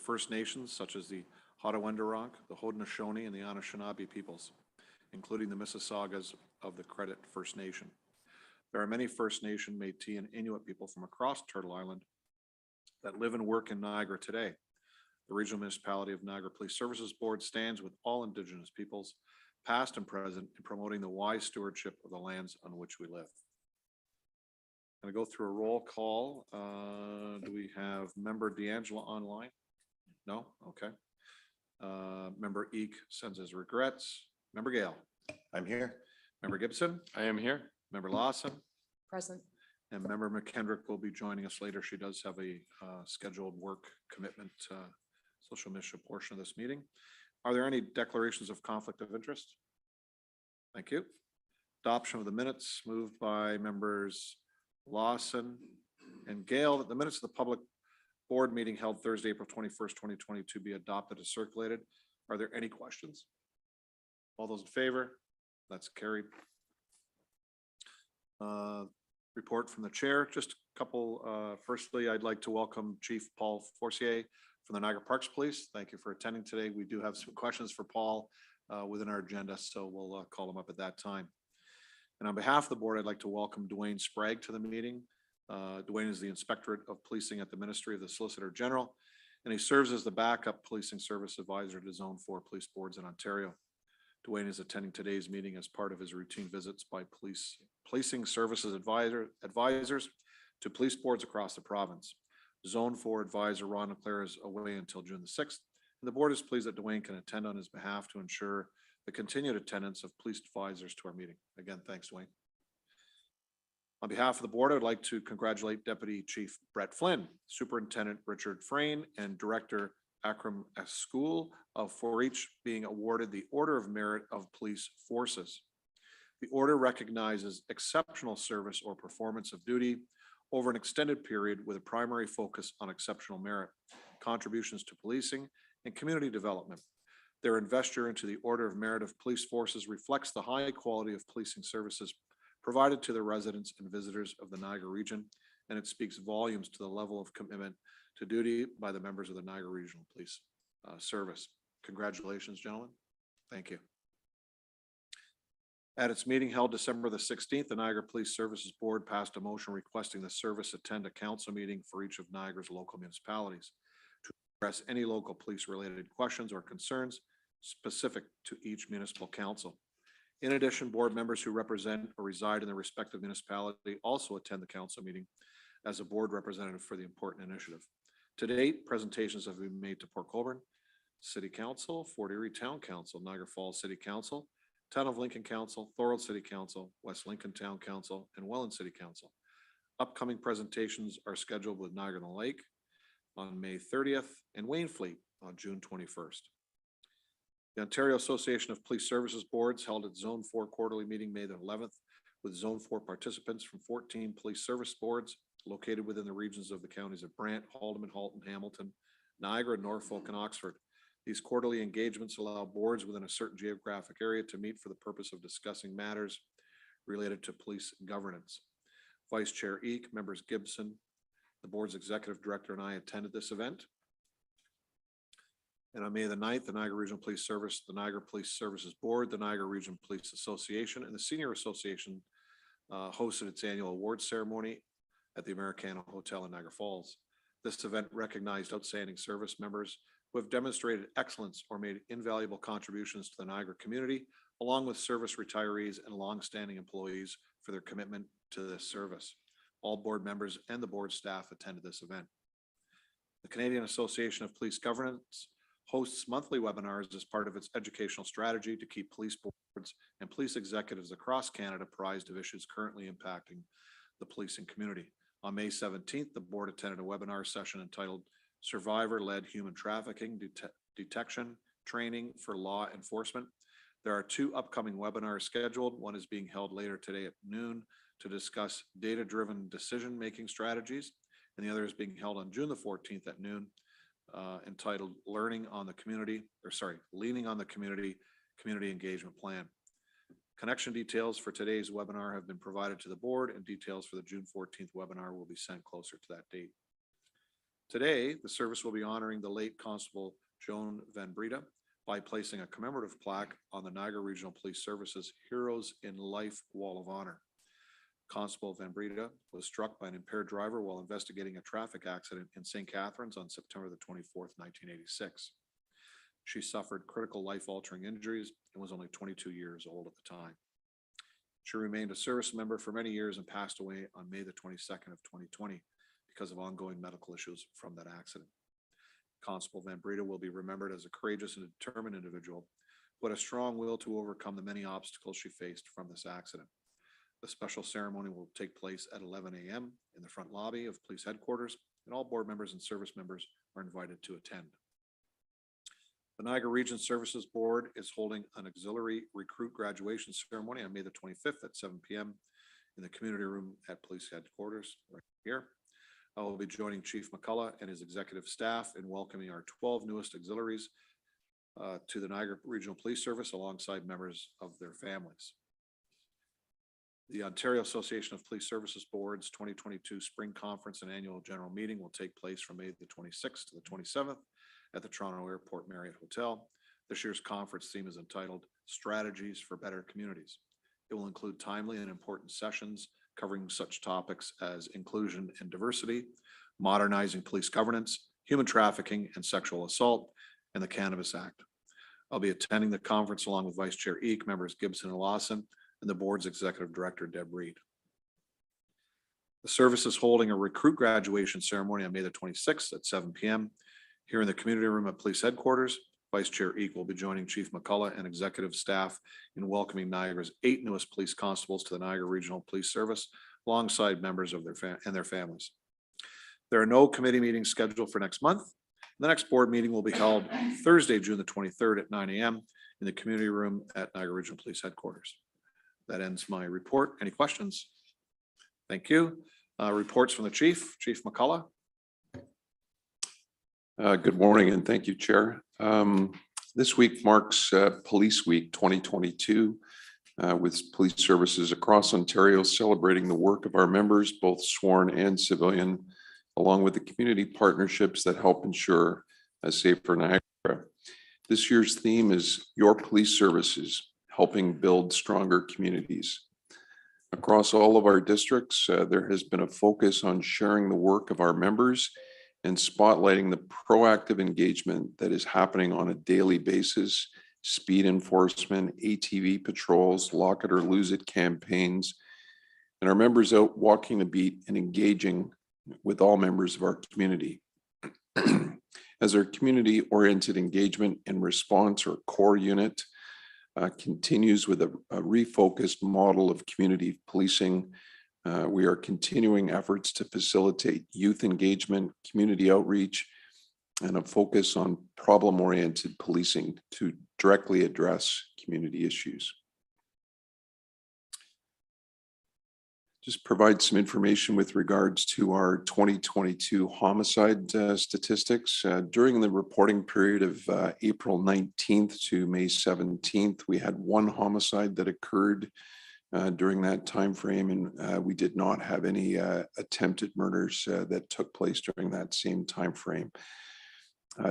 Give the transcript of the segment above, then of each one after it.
First Nations such as the Haudenosaunee, the Haudenosaunee, and the Anishinaabe peoples, including the Mississaugas of the Credit First Nation. There are many First Nation, Métis, and Inuit people from across Turtle Island that live and work in Niagara today. The Regional Municipality of Niagara Police Services Board stands with all Indigenous peoples, past and present, in promoting the wise stewardship of the lands on which we live. I'm going to go through a roll call. Do we have Member D'Angelo online? No? Okay. Member Eek sends his regrets. Member Gale? I'm here. Member Gibson? I am here. Member Lawson? Present. And Member McKendrick will be joining us later. She does have a scheduled work commitment, social mission portion of this meeting. Are there any declarations of conflict of interest? Thank you. Adoption of the minutes moved by members Lawson and Gale that the minutes of the public board meeting held Thursday, April 21st, 2022 be adopted as circulated. Are there any questions? All those in favor? That's carried. Report from the chair. Just a couple. Firstly, I'd like to welcome Chief Paul Forcier from the Niagara Parks Police. Thank you for attending today. We do have some questions for Paul within our agenda, so we'll call him up at that time. And on behalf of the board, I'd like to welcome Dwayne Sprague to the meeting. Dwayne is the Inspectorate of Policing at the Ministry of the Solicitor General, and he serves as the backup policing service advisor to Zone 4 police boards in Ontario. Dwayne is attending today's meeting as part of his routine visits by policing services advisors to police boards across the province. Zone 4 advisor Ron Leclerc is away until June the 6th, and the board is pleased that Dwayne can attend on his behalf to ensure the continued attendance of police advisors to our meeting. Again, thanks, Dwayne. On behalf of the board, I would like to congratulate Deputy Chief Brett Flynn, Superintendent Richard Frayne, and Director Akram School for each being awarded the Order of Merit of Police Forces. The order recognizes exceptional service or performance of duty over an extended period with a primary focus on exceptional merit, contributions to policing, and community development. Their investure into the Order of Merit of Police Forces reflects the high quality of policing services provided to the residents and visitors of the Niagara region, and it speaks volumes to the level of commitment to duty by the members of the Niagara Regional Police Service. Congratulations, gentlemen. Thank you. At its meeting held December the 16th, the Niagara Police Services Board passed a motion requesting the service attend a council meeting for each of Niagara's local municipalities to address any local police related questions or concerns specific to each municipal council. In addition, board members who represent or reside in the respective municipality also attend the council meeting as a board representative for the important initiative. To date, presentations have been made to Port Colborne City Council, Fort Erie Town Council, Niagara Falls City Council, Town of Lincoln Council, Thorold City Council, West Lincoln Town Council, and Welland City Council. Upcoming presentations are scheduled with Niagara on the Lake on May 30th and Wainfleet on June 21st. The Ontario Association of Police Services Boards held its Zone 4 quarterly meeting May the 11th with Zone 4 participants from 14 police service boards located within the regions of the counties of Brant, Haldimand, Halton, Hamilton, Niagara, Norfolk, and Oxford. These quarterly engagements allow boards within a certain geographic area to meet for the purpose of discussing matters related to police governance. Vice Chair Eek, members Gibson, the board's executive director, and I attended this event. And on May the 9th, the Niagara Regional Police Service, the Niagara Police Services Board, the Niagara Regional Police Association, and the Senior Association hosted its annual awards ceremony at the Americana Hotel in Niagara Falls. This event recognized outstanding service members who have demonstrated excellence or made invaluable contributions to the Niagara community, along with service retirees and longstanding employees for their commitment to this service. All board members and the board staff attended this event. The Canadian Association of Police Governance hosts monthly webinars as part of its educational strategy to keep police boards and police executives across Canada apprised of issues currently impacting the policing community. On May 17th, the board attended a webinar session entitled Survivor-Led Human Trafficking Detection Training for Law Enforcement. There are two upcoming webinars scheduled. One is being held later today at noon to discuss data-driven decision-making strategies, and the other is being held on June the 14th at noon, entitled Leaning on the Community Community Engagement Plan. Connection details for today's webinar have been provided to the board, and details for the June 14th webinar will be sent closer to that date. Today, the service will be honoring the late Constable Joan Van Breda by placing a commemorative plaque on the Niagara Regional Police Service's Heroes in Life Wall of Honor. Constable Van Breda was struck by an impaired driver while investigating a traffic accident in St. Catharines on September the 24th, 1986. She suffered critical life-altering injuries and was only 22 years old at the time. She remained a service member for many years and passed away on May the 22nd of 2020 because of ongoing medical issues from that accident. Constable Van Breda will be remembered as a courageous and determined individual who had a strong will to overcome the many obstacles she faced from this accident. The special ceremony will take place at 11 a.m. in the front lobby of police headquarters, and all board members and service members are invited to attend. The Niagara Region Services Board is holding an auxiliary recruit graduation ceremony on May the 25th at 7 p.m. in the community room at police headquarters right here. I will be joining Chief McCullough and his executive staff in welcoming our 12 newest auxiliaries to the Niagara Regional Police Service alongside members of their families. The Ontario Association of Police Services Boards 2022 Spring Conference and Annual General Meeting will take place from May the 26th to the 27th at the Toronto Airport Marriott Hotel. This year's conference theme is entitled Strategies for Better Communities. It will include timely and important sessions covering such topics as inclusion and diversity, modernizing police governance, human trafficking and sexual assault, and the Cannabis Act. I'll be attending the conference along with Vice Chair Eek, members Gibson and Lawson, and the board's executive director, Deb Reed. The service is holding a recruit graduation ceremony on May the 26th at 7 p.m. here in the community room at police headquarters. Vice Chair Eek will be joining Chief McCullough and executive staff in welcoming Niagara's 8 newest police constables to the Niagara Regional Police Service, alongside members of their families. There are no committee meetings scheduled for next month. The next board meeting will be held Thursday, June the 23rd at 9 a.m. in the community room at Niagara Regional Police Headquarters. That ends my report. Any questions? Thank you. Reports from the Chief McCullough. Good morning and thank you, Chair. This week marks Police Week 2022 with police services across Ontario celebrating the work of our members, both sworn and civilian, along with the community partnerships that help ensure a safer Niagara. This year's theme is Your Police Services, helping build stronger communities. Across all of our districts, there has been a focus on sharing the work of our members and spotlighting the proactive engagement that is happening on a daily basis: speed enforcement, ATV patrols, lock it or lose it campaigns, and our members out walking the beat and engaging with all members of our community. As our community-oriented engagement and response, or core unit, continues with a refocused model of community policing, we are continuing efforts to facilitate youth engagement, community outreach, and a focus on problem-oriented policing to directly address community issues. Just provide some information with regards to our 2022 homicide statistics. During the reporting period of April 19th to May 17th, we had 1 homicide that occurred during that time frame, and we did not have any attempted murders that took place during that same time frame.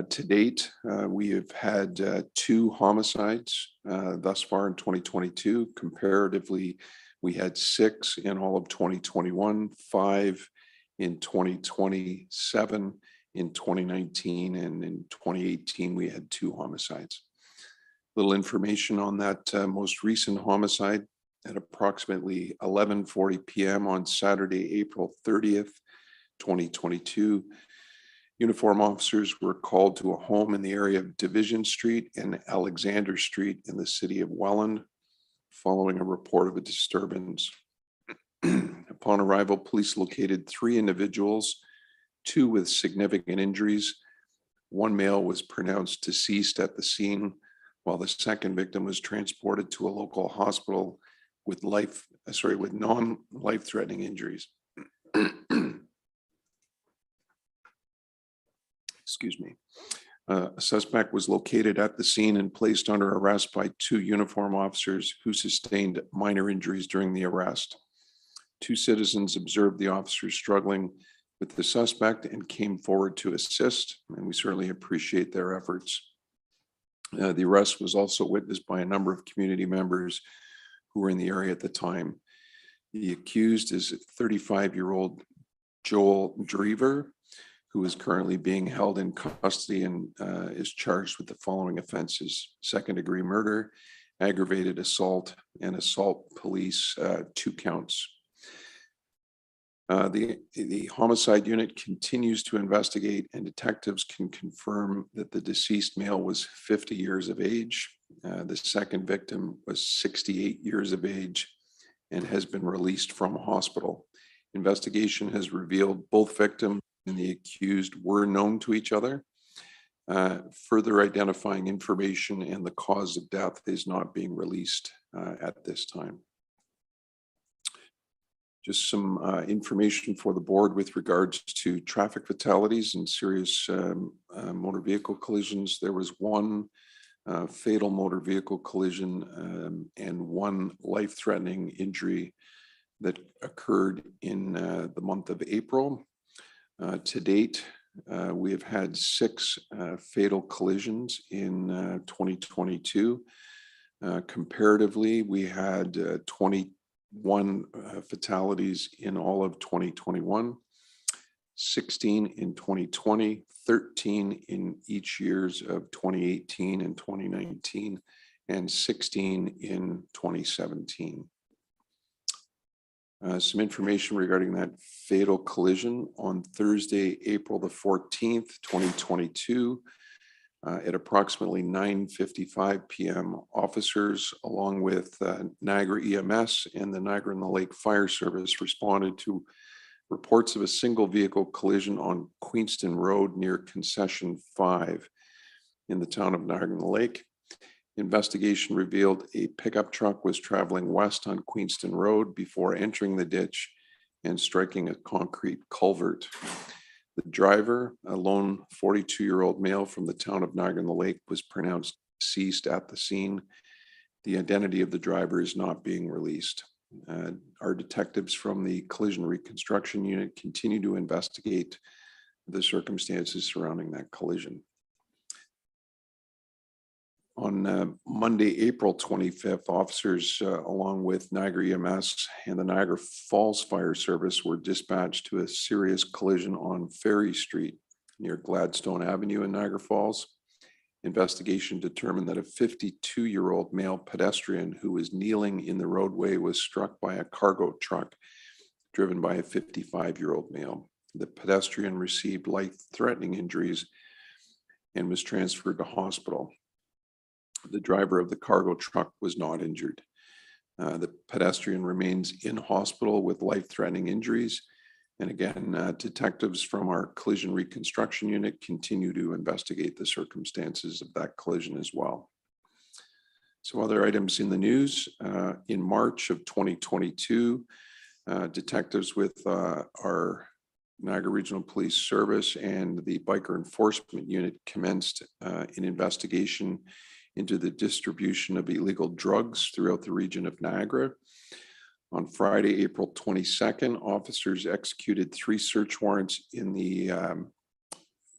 To date, we have had 2 homicides thus far in 2022. Comparatively, we had 6 in all of 2021, 5 in 2020, 7 in 2019, and in 2018 we had 2 homicides. Little information on that most recent homicide. At approximately 11:40 p.m. on Saturday, April 30th, 2022, uniform officers were called to a home in the area of Division Street and Alexander Street in the city of Welland, following a report of a disturbance. Upon arrival, police located 3 individuals, 2 with significant injuries. 1 male was pronounced deceased at the scene, while the second victim was transported to a local hospital with non-life-threatening injuries. Excuse me. A suspect was located at the scene and placed under arrest by 2 uniform officers who sustained minor injuries during the arrest. 2 citizens observed the officers struggling with the suspect and came forward to assist, and we certainly appreciate their efforts. The arrest was also witnessed by a number of community members who were in the area at the time. The accused is 35-year-old Joel Drever, who is currently being held in custody and is charged with the following offenses: second-degree murder, aggravated assault, and assault police, 2 counts. The homicide unit continues to investigate, and detectives can confirm that the deceased male was 50 years of age. The second victim was 68 years of age and has been released from hospital. Investigation has revealed both victims and the accused were known to each other. Further identifying information and the cause of death is not being released at this time. Just some information for the board with regards to traffic fatalities and serious motor vehicle collisions. There was one fatal motor vehicle collision and one life-threatening injury that occurred in the month of April. To date, we have had 6 fatal collisions in 2022. Comparatively, we had 21 fatalities in all of 2021, 16 in 2020, 13 in each years of 2018 and 2019, and 16 in 2017. Some information regarding that fatal collision on Thursday, April the 14th, 2022. At approximately 9:55 p.m., officers along with Niagara EMS and the Niagara and the Lake Fire Service responded to reports of a single vehicle collision on Queenston Road near Concession 5 in the town of Niagara and the Lake. Investigation revealed a pickup truck was traveling west on Queenston Road before entering the ditch and striking a concrete culvert. The driver, a lone 42-year-old male from the town of Niagara and the Lake, was pronounced deceased at the scene. The identity of the driver is not being released. Our detectives from the Collision Reconstruction Unit continue to investigate the circumstances surrounding that collision. On Monday, April 25th, officers along with Niagara EMS and the Niagara Falls Fire Service were dispatched to a serious collision on Ferry Street near Gladstone Avenue in Niagara Falls. Investigation determined that a 52-year-old male pedestrian who was kneeling in the roadway was struck by a cargo truck driven by a 55-year-old male. The pedestrian received life-threatening injuries and was transferred to hospital. The driver of the cargo truck was not injured. The pedestrian remains in hospital with life-threatening injuries. And again, detectives from our Collision Reconstruction Unit continue to investigate the circumstances of that collision as well. Some other items in the news. In March of 2022, detectives with our Niagara Regional Police Service and the Biker Enforcement Unit commenced an investigation into the distribution of illegal drugs throughout the region of Niagara. On Friday, April 22nd, officers executed 3 search warrants in the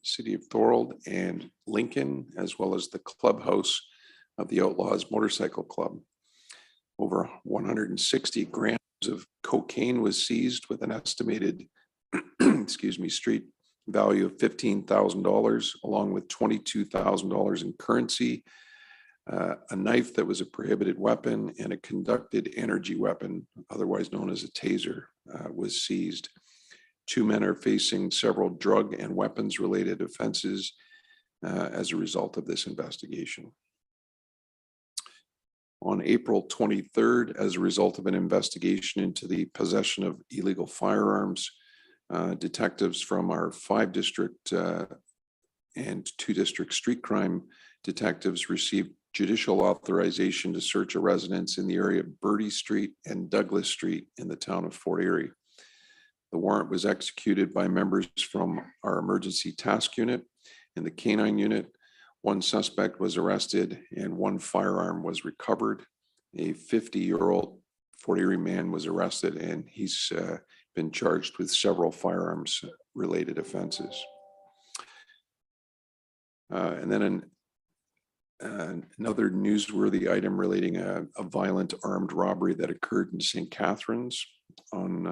city of Thorold and Lincoln, as well as the clubhouse of the Outlaws Motorcycle Club. Over 160 grams of cocaine was seized with an estimated street value of $15,000, along with $22,000 in currency, a knife that was a prohibited weapon, and a conducted energy weapon, otherwise known as a taser, was seized. 2 men are facing several drug and weapons related offenses as a result of this investigation. On April 23rd, as a result of an investigation into the possession of illegal firearms, detectives from our 5-district and 2-district street crime detectives received judicial authorization to search a residence in the area of Bertie Street and Douglas Street in the town of Fort Erie. The warrant was executed by members from our emergency task unit and the canine unit. 1 suspect was arrested and 1 firearm was recovered. A 50-year-old Fort Erie man was arrested and he's been charged with several firearms related offenses. And then another newsworthy item relating a violent armed robbery that occurred in St. Catharines on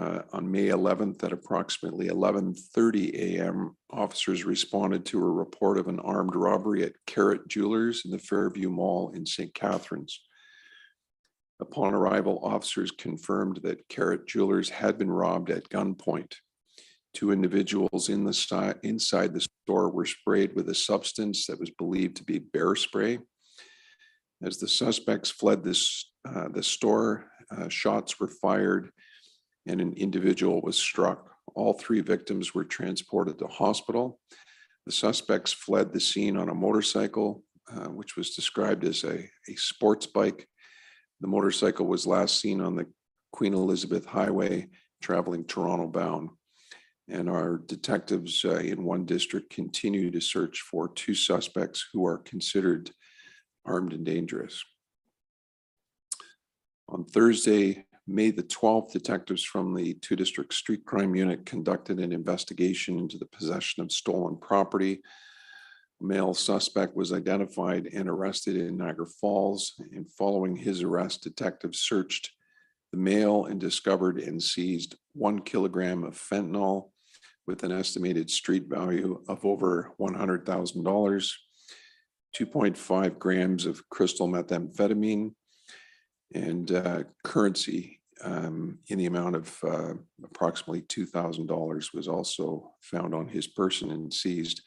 May 11th at approximately 11:30 a.m. Officers responded to a report of an armed robbery at Carrot Jewelers in the Fairview Mall in St. Catharines. Upon arrival, officers confirmed that Carrot Jewelers had been robbed at gunpoint. Two individuals inside the store were sprayed with a substance that was believed to be bear spray. As the suspects fled the store, shots were fired and an individual was struck. All three victims were transported to hospital. The suspects fled the scene on a motorcycle, which was described as a sports bike. The motorcycle was last seen on the Queen Elizabeth Highway traveling Toronto bound. And our detectives in one district continue to search for two suspects who are considered armed and dangerous. On Thursday, May the 12th, detectives from the 2 District Street Crime Unit conducted an investigation into the possession of stolen property. A male suspect was identified and arrested in Niagara Falls, and following his arrest, detectives searched the male and discovered and seized 1 kilogram of fentanyl with an estimated street value of over $100,000, 2.5 grams of crystal methamphetamine, and currency in the amount of approximately $2,000 was also found on his person and seized.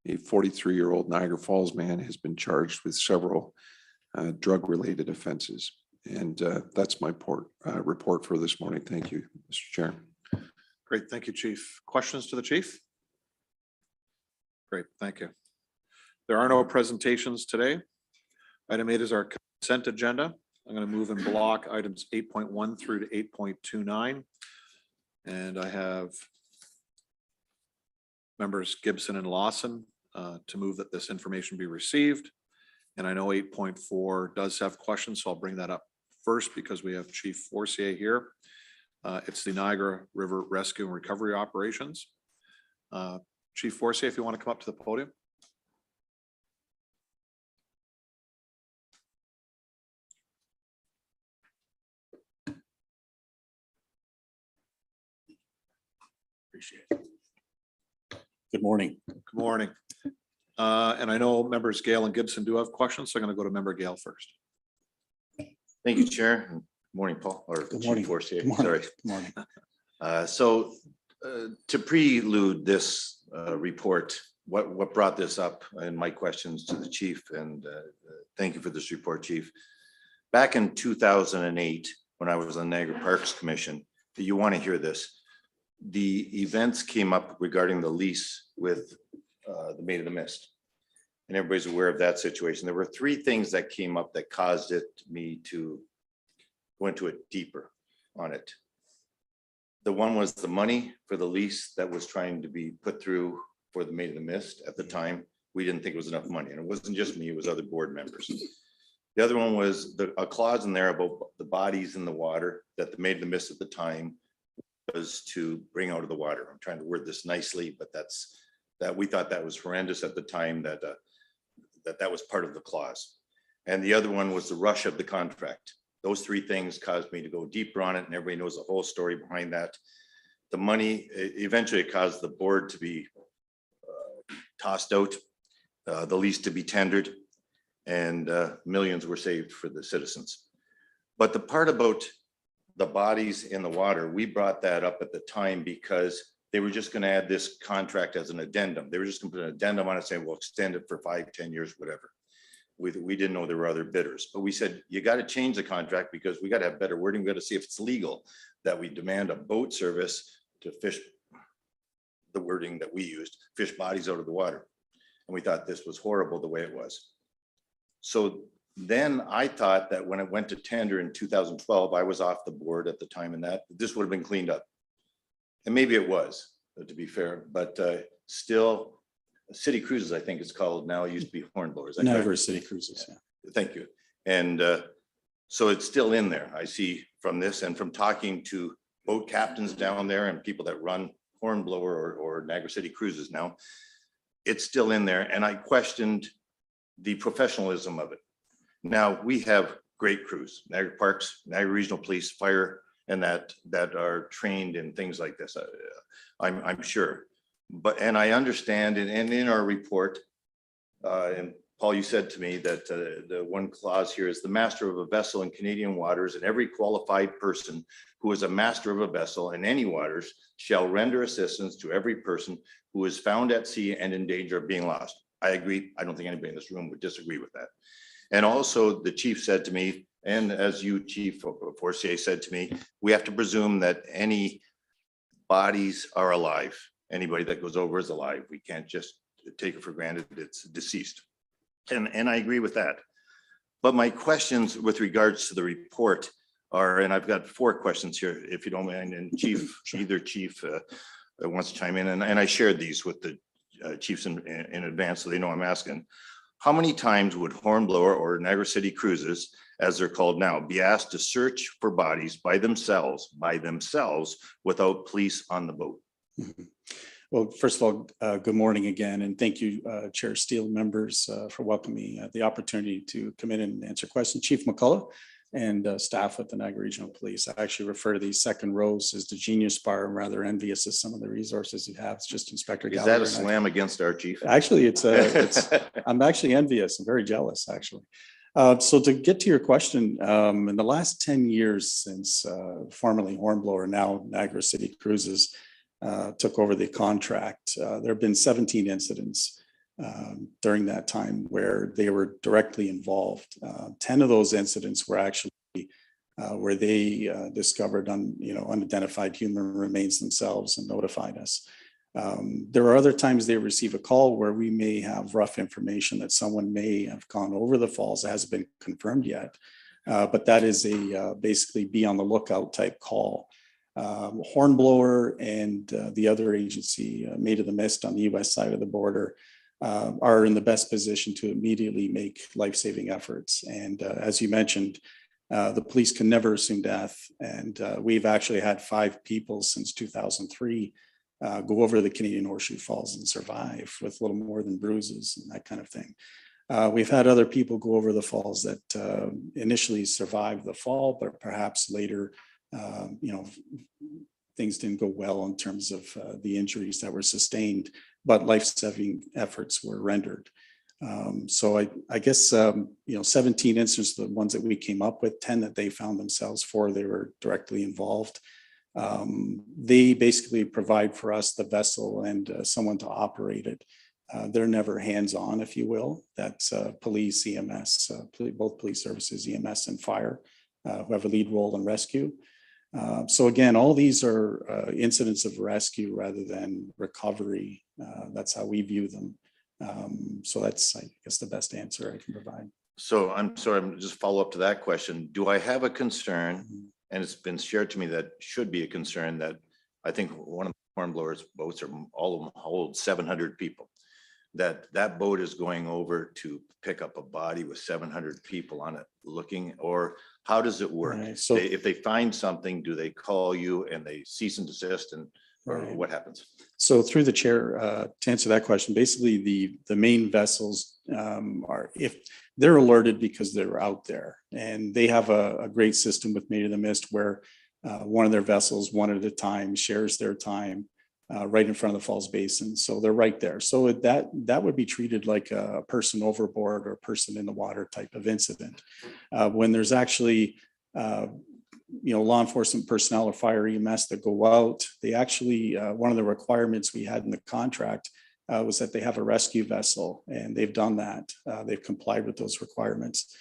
A 43-year-old Niagara Falls man has been charged with several drug-related offenses. And that's my report for this morning. Thank you, Mr. Chair. Great, thank you, Chief. Questions to the chief? Great, thank you. There are no presentations today. Item 8 is our consent agenda. I'm going to move in block items 8.1 through to 8.29. And I have members Gibson and Lawson to move that this information be received. And I know 8.4 does have questions, so I'll bring that up first because we have Chief Forcier here. It's the Niagara River Rescue and Recovery Operations. Chief Forcier, if you want to come up to the podium. Appreciate it. Good morning. Good morning. And I know members Gale and Gibson do have questions, so I'm going to go to member Gale first. Thank you, Chair. Good morning, Paul, or Good Chief morning. Forcier. Good morning. Sorry. Good morning. To prelude this report, what brought this up and my questions to the chief, and thank you for this report, Chief. Back in 2008, when I was on Niagara Parks Commission, you want to hear this, the events came up regarding the lease with the Maid of the Mist. And everybody's aware of that situation. There were 3 things that came up that caused me to go into it deeper on it. The one was the money for the lease that was trying to be put through for the Maid of the Mist. At the time, we didn't think it was enough money, and it wasn't just me, it was other board members. The other one was a clause in there about the bodies in the water that the Maid of the Mist at the time was to bring out of the water. I'm trying to word this nicely, but that we thought that was horrendous at the time, that was part of the clause. And the other one was the rush of the contract. Those 3 things caused me to go deeper on it, and everybody knows the whole story behind that. The money, eventually it caused the board to be tossed out, the lease to be tendered, and millions were saved for the citizens. But the part about the bodies in the water, we brought that up at the time because they were just going to add this contract as an addendum. They were just going to put an addendum on it saying, we'll extend it for 5, 10 years, whatever. We didn't know there were other bidders, but we said, you got to change the contract because we got to have better wording. We got to see if it's legal that we demand a boat service to fish, the wording that we used, fish bodies out of the water. And we thought this was horrible the way it was. So then I thought that when it went to tender in 2012, I was off the board at the time, and that this would have been cleaned up. And maybe it was, to be fair, but still, City Cruises, I think it's called now, it used to be Hornblowers. Niagara City Cruises. Yeah. Thank you. And so it's still in there. I see from this and from talking to boat captains down there and people that run Hornblower or Niagara City Cruises now. It's still in there, and I questioned the professionalism of it. Now, we have great crews, Niagara Parks, Niagara Regional Police, Fire, and that are trained in things like this. I'm sure. But, and I understand, and in our report, and Paul, you said to me that the one clause here is the master of a vessel in Canadian waters, and every qualified person who is a master of a vessel in any waters shall render assistance to every person who is found at sea and in danger of being lost. I agree. I don't think anybody in this room would disagree with that. And also the chief said to me, and as you, Chief Forcier, said to me, we have to presume that any bodies are alive. Anybody that goes over is alive. We can't just take it for granted it's deceased. And I agree with that. But my questions with regards to the report are, and I've got 4 questions here, if you don't mind, and Chief, either chief wants to chime in, and I shared these with the chiefs in advance, so they know I'm asking. How many times would Hornblower or Niagara City Cruises, as they're called now, be asked to search for bodies by themselves without police on the boat? Mhm. Well, first of all, good morning again, and thank you, Chair Steele, members, for welcoming me the opportunity to come in and answer questions. Chief McCullough and staff at the Niagara Regional Police. I actually refer to these second rows as the genius bar. I'm rather envious of some of the resources you have. It's just Inspector Is Gallagher that a slam against our chief? Actually, I'm actually envious. I'm very jealous, actually. So to get to your question, in the last 10 years since formerly Hornblower, now Niagara City Cruises, took over the contract, there have been 17 incidents during that time where they were directly involved. 10 of those incidents were actually where they discovered unidentified human remains themselves and notified us. There are other times they receive a call where we may have rough information that someone may have gone over the falls. It hasn't been confirmed yet, but that is a basically be on the lookout type call. Hornblower and the other agency, Maid of the Mist on the US side of the border, are in the best position to immediately make life-saving efforts. And as you mentioned, the police can never assume death. And we've actually had 5 people since 2003 go over the Canadian Horseshoe Falls and survive with little more than bruises and that kind of thing. We've had other people go over the falls that initially survived the fall, but perhaps later, things didn't go well in terms of the injuries that were sustained, but life-saving efforts were rendered. So I guess, 17 instances, the ones that we came up with, 10 that they found themselves, 4 they were directly involved. They basically provide for us the vessel and someone to operate it. They're never hands-on, if you will. That's police, EMS, both police services, EMS and fire, who have a lead role in rescue. So again, all these are incidents of rescue rather than recovery. That's how we view them. So that's, I guess, the best answer I can provide. So I'm sorry, I'm just follow up to that question. Do I have a concern? And it's been shared to me that should be a concern that I think one of the Hornblower's boats, are all of them hold 700 people. That boat is going over to pick up a body with 700 people on it looking, or how does it work? Right, so if they find something, do they call you and they cease and desist, and or Right. what happens? So through the chair, to answer that question, basically the main vessels are, if they're alerted because they're out there, and they have a great system with Maid of the Mist where one of their vessels, one at a time, shares their time right in front of the falls basin. So they're right there. So that would be treated like a person overboard or a person in the water type of incident. When there's actually law enforcement personnel or fire EMS that go out, they actually, one of the requirements we had in the contract was that they have a rescue vessel, and they've done that. They've complied with those requirements.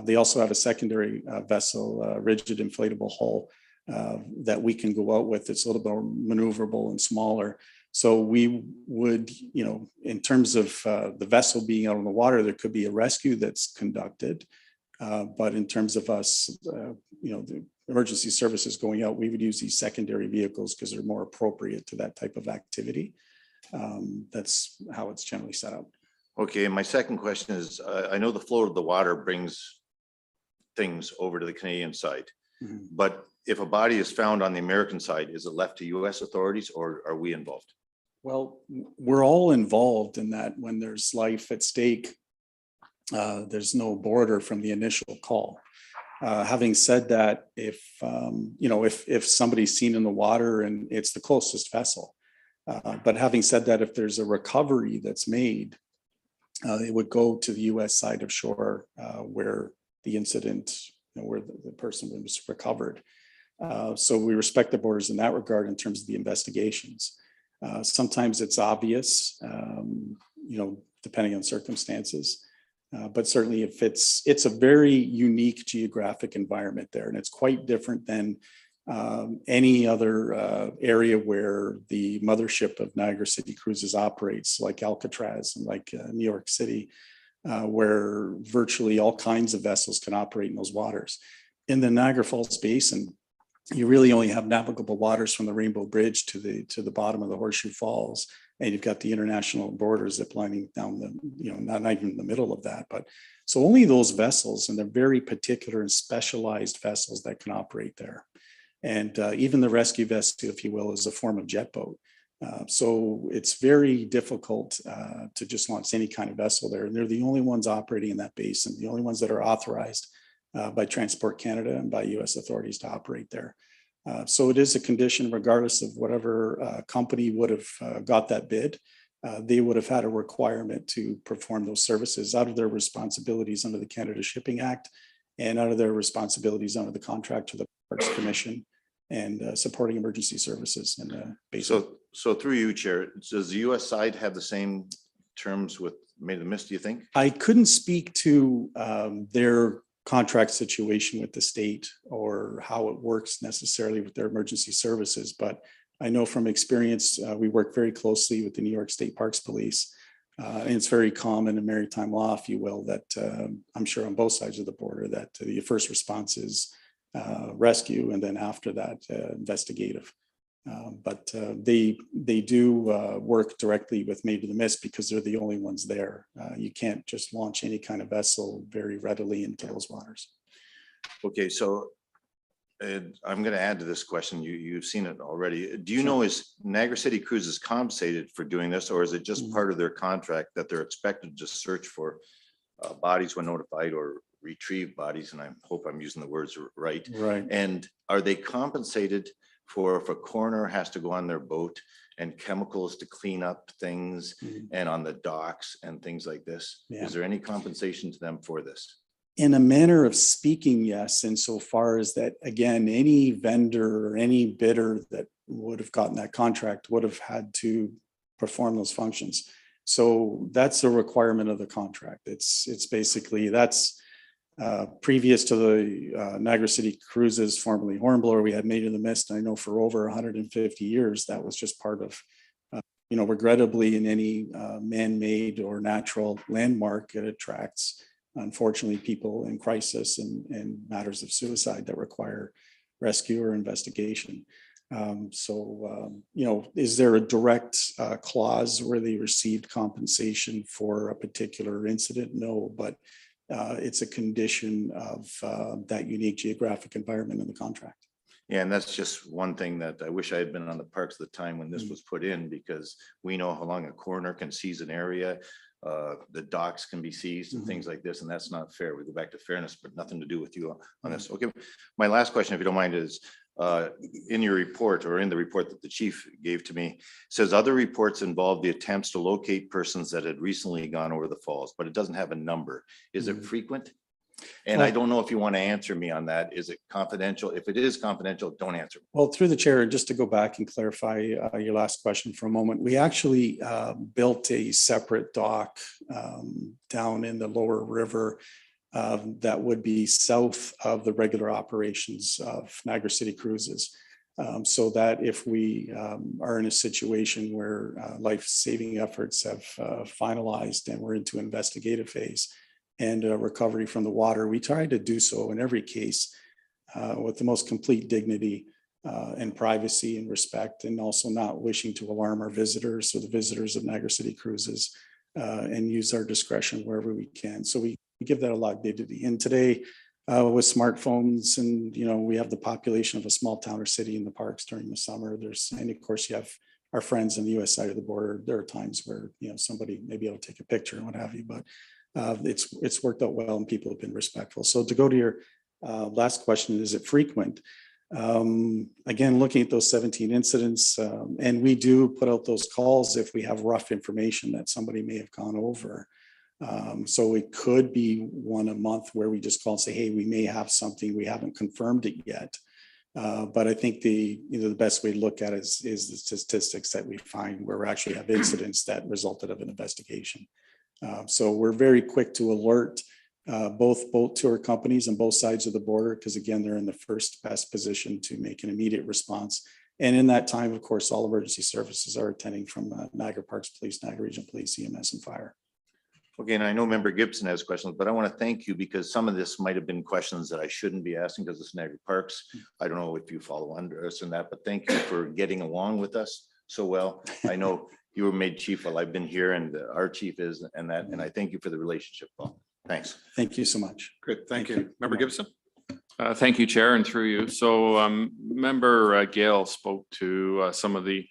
They also have a secondary vessel, rigid inflatable hull, that we can go out with. It's a little more maneuverable and smaller. So we would, in terms of the vessel being out on the water, there could be a rescue that's conducted. But in terms of us, the emergency services going out, we would use these secondary vehicles because they're more appropriate to that type of activity. That's how it's generally set up. Okay, and my second question is, I know the flow of the water brings things over to the Canadian side, Mhm. but if a body is found on the American side, is it left to US authorities or are we involved? Well, we're all involved in that. When there's life at stake, there's no border from the initial call. Having said that, if if somebody's seen in the water and it's the closest vessel, but having said that, if there's a recovery that's made, it would go to the U.S. side of shore where the incident, where the person was recovered. So we respect the borders in that regard in terms of the investigations. Sometimes it's obvious, depending on circumstances. But certainly if it's a very unique geographic environment there, and it's quite different than any other area where the mothership of Niagara City Cruises operates, like Alcatraz and like New York City, where virtually all kinds of vessels can operate in those waters. In the Niagara Falls Basin, you really only have navigable waters from the Rainbow Bridge to the bottom of the Horseshoe Falls. And you've got the international borders zip lining down not even in the middle of that, but so only those vessels, and they're very particular and specialized vessels that can operate there. And even the rescue vessel, if you will, is a form of jet boat. So it's very difficult to just launch any kind of vessel there. And they're the only ones operating in that basin, the only ones that are authorized by Transport Canada and by US authorities to operate there. So it is a condition, regardless of whatever company would have got that bid, they would have had a requirement to perform those services out of their responsibilities under the Canada Shipping Act and out of their responsibilities under the contract to the Parks Commission and supporting emergency services in the basin. So through you, Chair, does the US side have the same terms with May the Mist, do you think? I couldn't speak to their contract situation with the state or how it works necessarily with their emergency services, but I know from experience, we work very closely with the New York State Parks Police. And it's very common in maritime law, if you will, that I'm sure on both sides of the border that the first response is rescue, and then after that, investigative. But they do work directly with May the Mist because they're the only ones there. You can't just launch any kind of vessel very readily into those waters. Okay, so I'm going to add to this question. You've seen it already. Do you know, is Niagara City Cruises compensated for doing this, or is it just part of their contract that they're expected to search for bodies when notified or retrieve bodies? And I hope I'm using the words right. Right. And are they compensated for if a coroner has to go on their boat and chemicals to clean up things and on the docks and things like this? Yeah. Is there any compensation to them for this? In a manner of speaking, yes, insofar as that, again, any vendor or any bidder that would have gotten that contract would have had to perform those functions. So that's a requirement of the contract. It's basically, that's previous to the Niagara City Cruises, formerly Hornblower, we had Made in the Mist. I know for over 150 years, that was just part of, regrettably in any man-made or natural landmark, it attracts, unfortunately, people in crisis and matters of suicide that require rescue or investigation. Is there a direct clause where they received compensation for a particular incident? No, but it's a condition of that unique geographic environment in the contract. Yeah, and that's just one thing that I wish I had been on the parks at the time when this was put in, because we know how long a coroner can seize an area. The docks can be seized and things like this, and that's not fair. We go back to fairness, but nothing to do with you on this. Okay, my last question, if you don't mind, is in your report, or in the report that the chief gave to me, says other reports involve the attempts to locate persons that had recently gone over the falls, but it doesn't have a number. Is it frequent? And I don't know if you want to answer me on that. Is it confidential? If it is confidential, don't answer. Well, through the chair, just to go back and clarify your last question for a moment, we actually built a separate dock down in the lower river that would be south of the regular operations of Niagara City Cruises. So that if we are in a situation where life-saving efforts have finalized and we're into investigative phase and recovery from the water, we try to do so in every case with the most complete dignity and privacy and respect, and also not wishing to alarm our visitors or the visitors of Niagara City Cruises, and use our discretion wherever we can. So we give that a lot of dignity. And today, with smartphones, and we have the population of a small town or city in the parks during the summer. And of course you have our friends on the US side of the border. There are times where somebody may be able to take a picture and what have you, but it's worked out well and people have been respectful. So to go to your last question, is it frequent? Again, looking at those 17 incidents, and we do put out those calls if we have rough information that somebody may have gone over. So it could be one a month where we just call and say, hey, we may have something, we haven't confirmed it yet. But I think the best way to look at it is the statistics that we find where we actually have incidents that resulted of an investigation. So we're very quick to alert both tour companies on both sides of the border, because again, they're in the first best position to make an immediate response. And in that time, of course, all emergency services are attending from Niagara Parks Police, Niagara Regional Police, EMS, and Fire. Okay, and I know Member Gibson has questions, but I want to thank you because some of this might have been questions that I shouldn't be asking because it's Niagara Parks. I don't know if you follow under us in that, but thank you for getting along with us so well. I know you were made chief while I've been here, and our chief is, and I thank you for the relationship, Paul. Thanks. Thank you so much. Great, thank you. Member Gibson? Thank you, Chair, and through you. So Member Gale spoke to some of the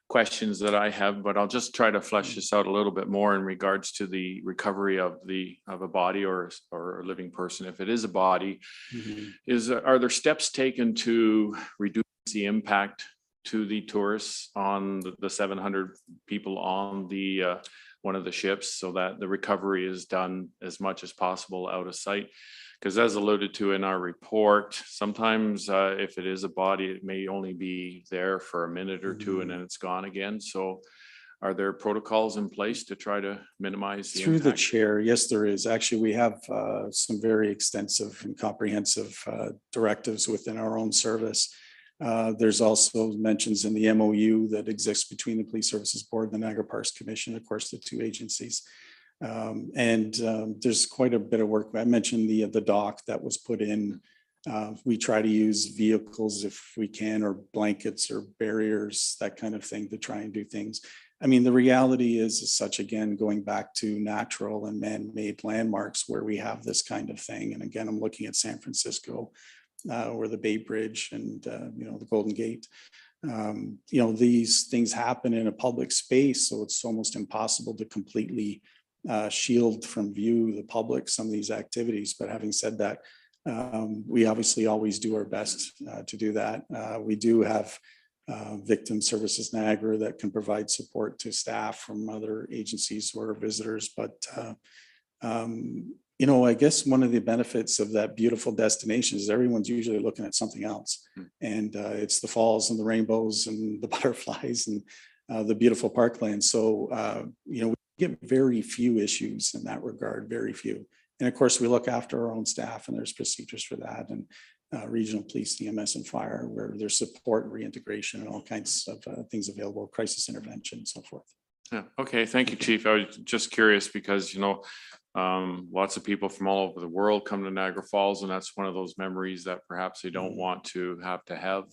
questions that I have, but I'll just try to flesh this out a little bit more in regards to the recovery of a body or a living person. If it is a body, are there steps taken to reduce the impact to the tourists on the 700 people on the one of the ships, so that the recovery is done as much as possible out of sight? Because as alluded to in our report, sometimes if it is a body, it may only be there for a minute or two and then it's gone again. So are there protocols in place to try to minimize the Through impact? the chair, yes, there is. Actually, we have some very extensive and comprehensive directives within our own service. There's also mentions in the MOU that exists between the Police Services Board and the Niagara Parks Commission, of course, the two agencies. There's quite a bit of work. I mentioned the dock that was put in. We try to use vehicles if we can, or blankets or barriers, that kind of thing, to try and do things. I mean, the reality is such, again, going back to natural and man-made landmarks where we have this kind of thing. And again, I'm looking at San Francisco, or the Bay Bridge and, the Golden Gate. These things happen in a public space, so it's almost impossible to completely shield from view the public some of these activities. But having said that, we obviously always do our best to do that. We do have Victim Services Niagara that can provide support to staff from other agencies who are visitors. But I guess one of the benefits of that beautiful destination is everyone's usually looking at something else, and it's the falls and the rainbows and the butterflies and the beautiful parkland. So we get very few issues in that regard, very few. And of course, we look after our own staff, and there's procedures for that, and regional police, EMS, and fire, where there's support and reintegration and all kinds of things available, crisis intervention and so forth. Yeah. Okay. Thank you, Chief. I was just curious because, lots of people from all over the world come to Niagara Falls, and that's one of those memories that perhaps they don't want to have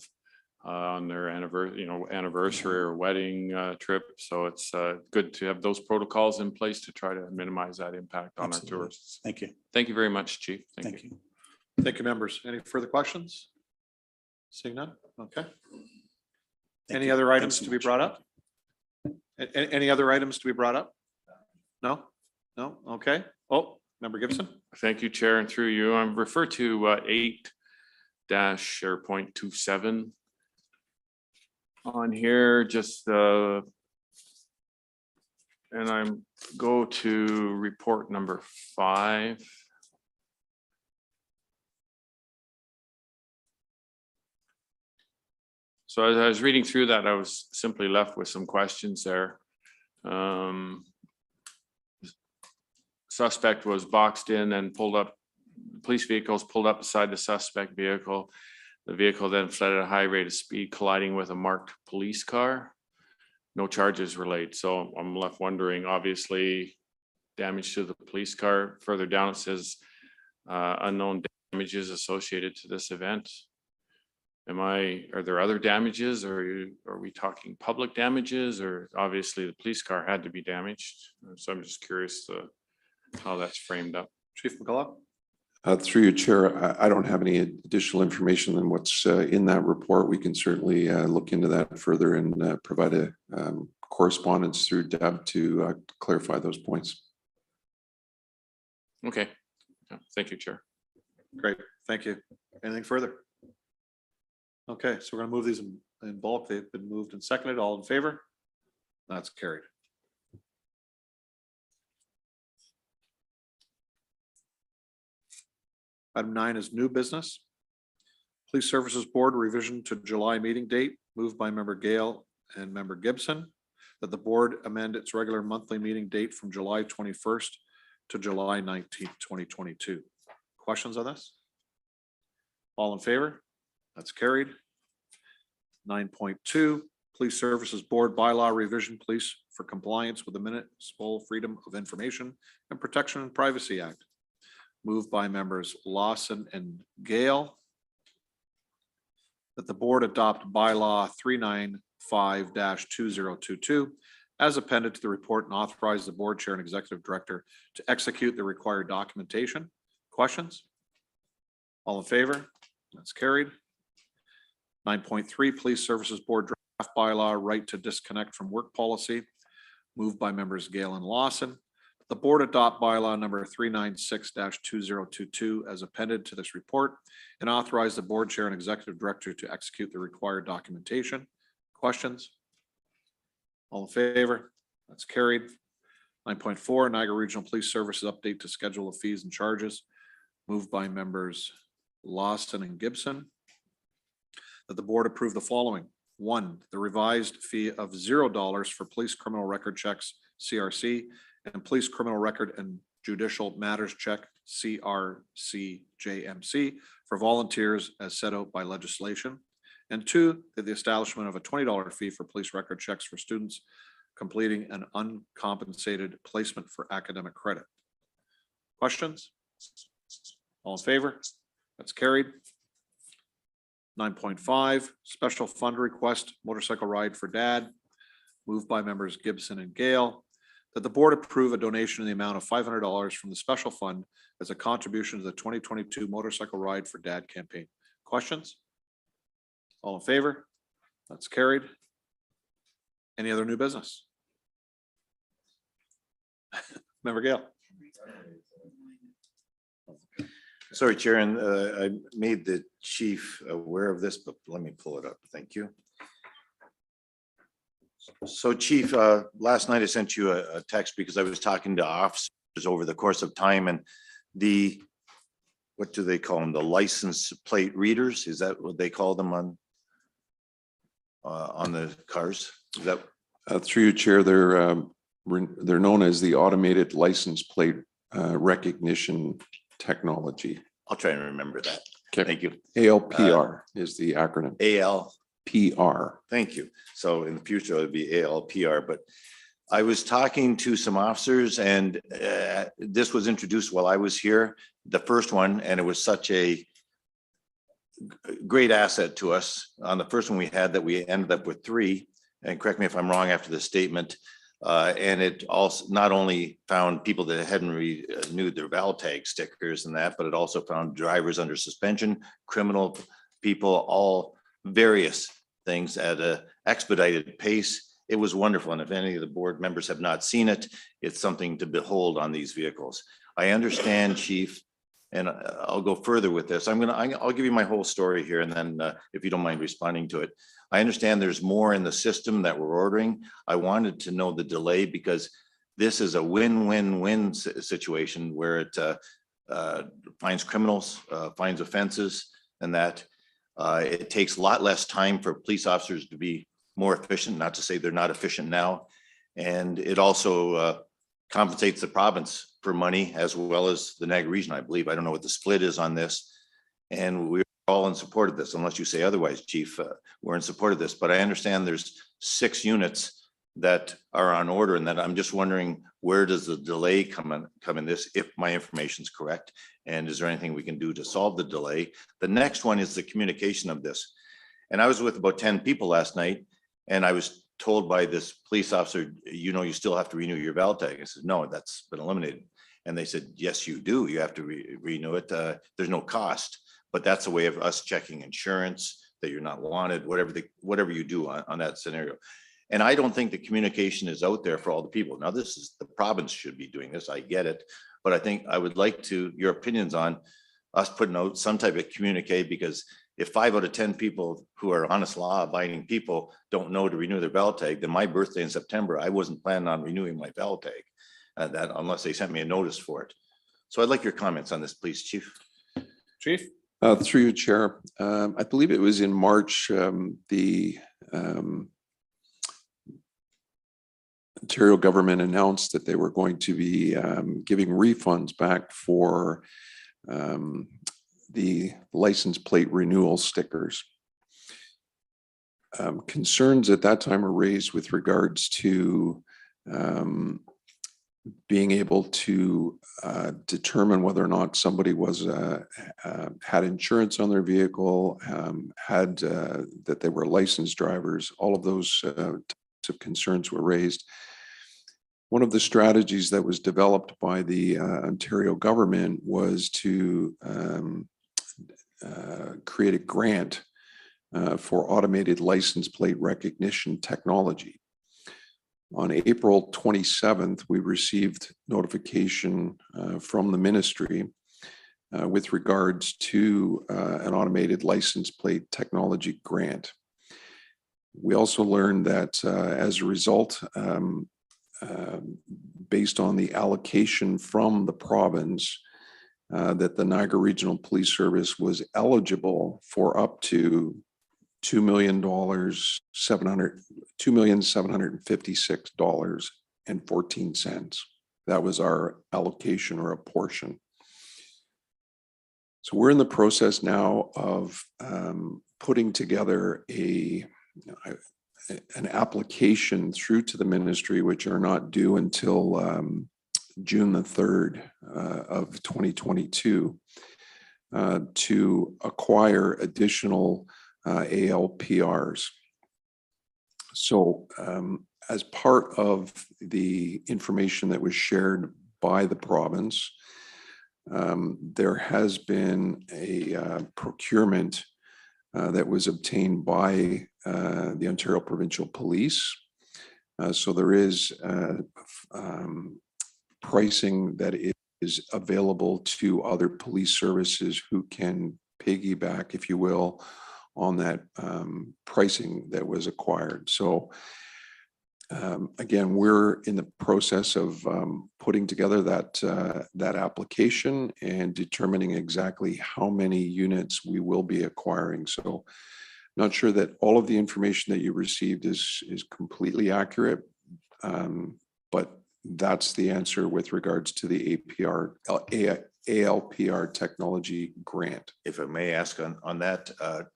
on their anniversary or wedding trip. So it's good to have those protocols in place to try to minimize that impact on Absolutely. our tourists. Thank you. Thank you very much, Chief. Thank you. Thank you, members. Any further questions? Seeing none? Okay. Thank Any you. other Thanks items so to be much. brought up? Any other items to be brought up? No? No? Okay. Oh, Member Gibson? Thank you, Chair, and through you. I'm referred to 8-0.27 on here, just and I'm go to report number 5. So as I was reading through that, I was simply left with some questions there. Suspect was boxed in and pulled up. Police vehicles pulled up beside the suspect vehicle. The vehicle then fled at a high rate of speed, colliding with a marked police car. No charges were laid. So I'm left wondering, obviously, damage to the police car. Further down, it says unknown damages associated to this event. Are there other damages, or are we talking public damages, or obviously the police car had to be damaged? So I'm just curious how that's framed up. Chief McCullough? Through your chair, I don't have any additional information than what's in that report. We can certainly look into that further and provide a correspondence through Deb to clarify those points. Okay. Yeah, thank you, Chair. Great, thank you. Anything further? Okay, so we're gonna move these in bulk. They've been moved and seconded. All in favor? That's carried. Item 9 is new business. Police Services Board revision to July meeting date, moved by member Gale and member Gibson, that the board amend its regular monthly meeting date from July 21st to July 19th, 2022. Questions on this? All in favor? That's carried. 9.2, Police Services Board bylaw revision, police for compliance with the Municipal Freedom of Information and Protection and Privacy Act. Moved by members Lawson and Gale. That the board adopt bylaw 395-2022 as appended to the report and authorize the board chair and executive director to execute the required documentation. Questions? All in favor? That's carried. 9.3, Police Services Board draft bylaw right to disconnect from work policy. Moved by members Gale and Lawson. The board adopt bylaw number 396-2022 as appended to this report and authorize the board chair and executive director to execute the required documentation. Questions? All in favor? That's carried. 9.4, Niagara Regional Police Services update to schedule of fees and charges. Moved by members Lawson and Gibson. That the board approve the following. 1, the revised fee of $0 for police criminal record checks, CRC, and police criminal record and judicial matters check, CRCJMC, for volunteers as set out by legislation. And 2, that the establishment of a $20 fee for police record checks for students completing an uncompensated placement for academic credit. Questions? All in favor? That's carried. 9.5, special fund request, motorcycle ride for dad. Moved by members Gibson and Gale. That the board approve a donation in the amount of $500 from the special fund as a contribution to the 2022 motorcycle ride for dad campaign. Questions? All in favor? That's carried. Any other new business? Member Gale. Sorry, Chair, and I made the chief aware of this, but let me pull it up. Thank you. So Chief, last night I sent you a text because I was talking to officers over the course of time, and what do they call them? The license plate readers? Is that what they call them on the cars? Is that? Through your chair, they're known as the automated license plate recognition technology. I'll try and remember that. Okay. Thank you. ALPR is the acronym. ALPR. Thank you. So in the future, it would be ALPR, but I was talking to some officers and this was introduced while I was here, the first one, and it was such a great asset to us. On the first one we had that we ended up with 3, and correct me if I'm wrong after the statement. And it also not only found people that hadn't renewed their val tag stickers and that, but it also found drivers under suspension, criminal people, all various things at an expedited pace. It was wonderful. And if any of the board members have not seen it, it's something to behold on these vehicles. I understand, Chief, and I'll go further with this. I'll give you my whole story here, and then if you don't mind responding to it. I understand there's more in the system that we're ordering. I wanted to know the delay because this is a win-win-win situation where it finds criminals, finds offenses, and that it takes a lot less time for police officers to be more efficient, not to say they're not efficient now. And it also compensates the province for money as well as the Niagara region, I believe. I don't know what the split is on this. And we're all in support of this, unless you say otherwise, Chief. We're in support of this, but I understand there's 6 units that are on order, and that I'm just wondering, where does the delay come in this, if my information is correct? And is there anything we can do to solve the delay? The next one is the communication of this. And I was with about 10 people last night, and I was told by this police officer, you know, you still have to renew your val tag. I said, no, that's been eliminated. And they said, yes, you do. You have to renew it. There's no cost, but that's a way of us checking insurance, that you're not wanted, whatever you do on that scenario. And I don't think the communication is out there for all the people. Now, this is, the province should be doing this. I get it. But I think I would like your opinions on us putting out some type of communique, because if 5 out of 10 people who are honest law abiding people don't know to renew their bell tag, then my birthday in September, I wasn't planning on renewing my bell tag, that unless they sent me a notice for it. So I'd like your comments on this, please, Chief. Chief? Through you, Chair. I believe it was in March, the Ontario government announced that they were going to be giving refunds back for the license plate renewal stickers. Concerns at that time were raised with regards to being able to determine whether or not somebody was had insurance on their vehicle, had that they were licensed drivers. All of those types of concerns were raised. One of the strategies that was developed by the Ontario government was to create a grant for automated license plate recognition technology. On April 27th, we received notification from the ministry with regards to an automated license plate technology grant. We also learned that as a result, based on the allocation from the province, that the Niagara Regional Police Service was eligible for up to $2,756.14. That was our allocation, or a portion. So we're in the process now of putting together an application through to the ministry, which are not due until June the 3rd of 2022, to acquire additional ALPRs. So as part of the information that was shared by the province, there has been a procurement that was obtained by the Ontario Provincial Police. So there is pricing that is available to other police services who can piggyback, if you will, on that pricing that was acquired. So again, we're in the process of putting together that application and determining exactly how many units we will be acquiring. So not sure that all of the information that you received is completely accurate, but that's the answer with regards to the ALPR technology grant. If I may ask on that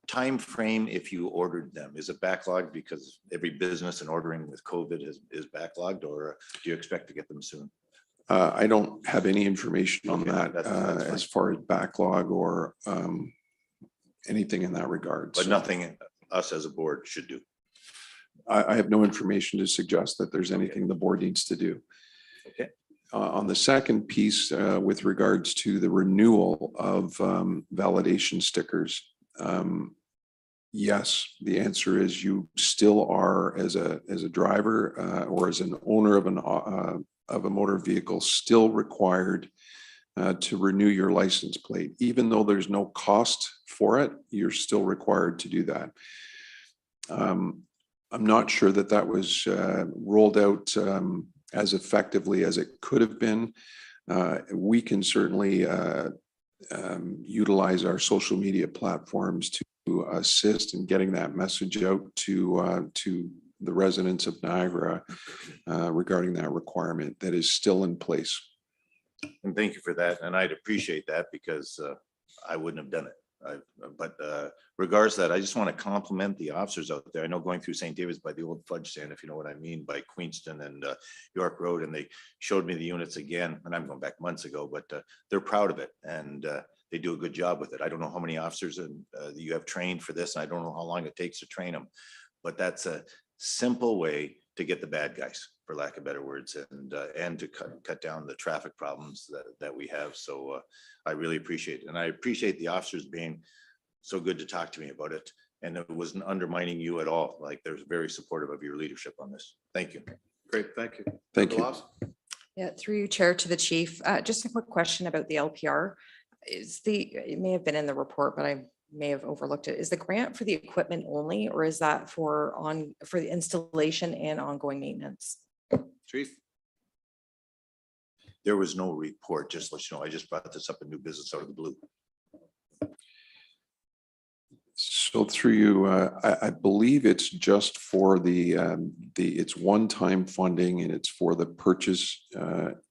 time frame, if you ordered them, is it backlogged because every business and ordering with COVID is backlogged, or do you expect to get them soon? I don't have any information on that that's as far as backlog or anything in that regard. But So nothing us as a board should do. I have no information to suggest that there's anything the board needs to do. Okay. On the second piece, with regards to the renewal of validation stickers, yes, the answer is you still are, as a driver or as an owner of a motor vehicle, still required to renew your license plate. Even though there's no cost for it, you're still required to do that. I'm not sure that was rolled out as effectively as it could have been. We can certainly utilize our social media platforms to assist in getting that message out to the residents of Niagara regarding that requirement that is still in place. And thank you for that. And I'd appreciate that, because I wouldn't have done it. But regards to that, I just want to compliment the officers out there. I know going through St. David's by the old fudge stand, if you know what I mean, by Queenston and York Road, and they showed me the units again, and I'm going back months ago, but they're proud of it, and they do a good job with it. I don't know how many officers you have trained for this, and I don't know how long it takes to train them, but that's a simple way to get the bad guys for lack of better words, and to cut down the traffic problems that we have. So I really appreciate it. And I appreciate the officers being so good to talk to me about it. And it wasn't undermining you at all. Like, they're very supportive of your leadership on this. Thank you. Great, thank you. Thank Member you. Lawson? Yeah, through you, Chair, to the chief. Just a quick question about the LPR. It may have been in the report, but I may have overlooked it. Is the grant for the equipment only, or is that for the installation and ongoing maintenance? Chief? There was no report, just let you know. I just brought this up in new business out of the blue. So through you, I believe it's just for it's one-time funding, and it's for the purchase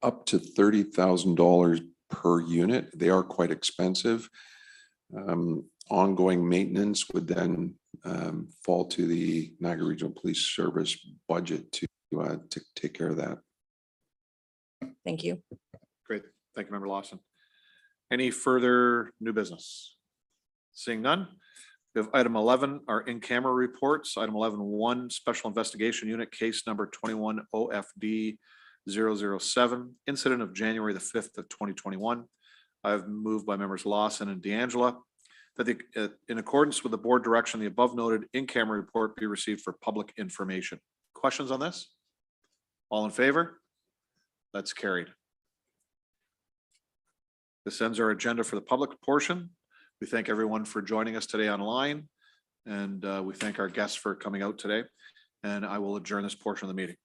up to $30,000 per unit. They are quite expensive. Ongoing maintenance would then fall to the Niagara Regional Police Service budget to take care of that. Thank you. Great, thank you, Member Lawson. Any further new business? Seeing none. We have item 11, our in-camera reports. Item 11.1, Special Investigation Unit, case number 21 OFD 007, incident of January the 5th of 2021. I've moved by members Lawson and D'Angela that in accordance with the board direction, the above noted in-camera report be received for public information. Questions on this? All in favor? That's carried. This ends our agenda for the public portion. We thank everyone for joining us today online, and we thank our guests for coming out today. And I will adjourn this portion of the meeting.